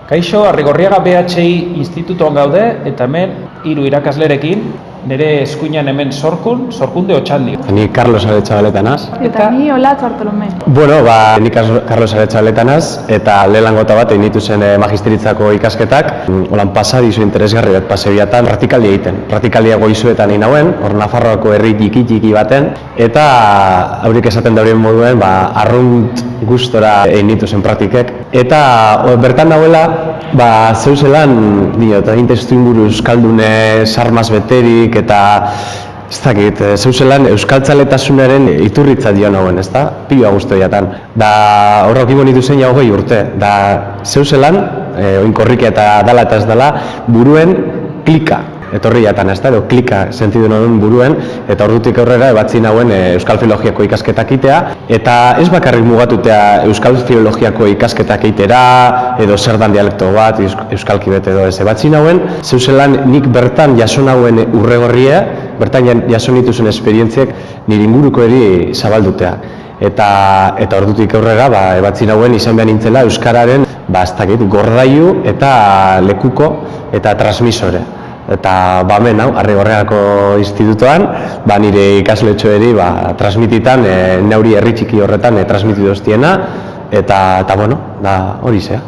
Kaixo, Arrigorriaga BHI institutoan gaude eta hemen 3 irakaslerekin, nire eskuinan hemen Sorkunde Otxandi. Ni Carlos Aretxabaleta naz. Eta ni Olatz Bartolome. Bueno, ni Carlos Aretxabaleta naz, eta lehenengota bat egin dituzen magisteritzako ikasketak. Holan pasadizo interesgarri bat pasebiatan praktikaldi egiten. Praktikaldia goizuetan egin hauen, hor Nafarroako herri txiki baten, eta haurik esaten daurien moduen, arrunt gustora egin dituzen praktikek. Eta bertan dauela, zeuzelan, eta testu inguru euskaldune sarmaz beterik, eta ez dakit, zeuzelan euskaltzaletasunaren iturritza dio nagoen, ez da? Pioa guztoiatan. Da horrok ibonitu zen jau 20 urte. Da zeuzelan, oinkorrikia eta dala eta ez dala, buruen klika. Etorri jatan, ez da, edo klika sentidu nuen buruen, eta ordutik aurrera ebatzi nauen Euskal Filologiako ikasketak itea, eta ez bakarrik mugatutea Euskal Filologiako ikasketak itera, edo zer dan dialekto bat, Euskalki bete edo ez ebatzi nauen, zeuzelan nik bertan jaso nauen urregorria, bertan jaso nituzen esperientziek nire inguruko eri zabaldutea. Eta ordutik aurrera ebatzi nauen izan behar nintzela Euskararen gordailu eta lekuko eta transmisore. Eta hemen, Arrigorriagako institutoan, nire ikasletxoeri transmititan, neuri herri txiki horretan transmititu doztiena, eta hori zea.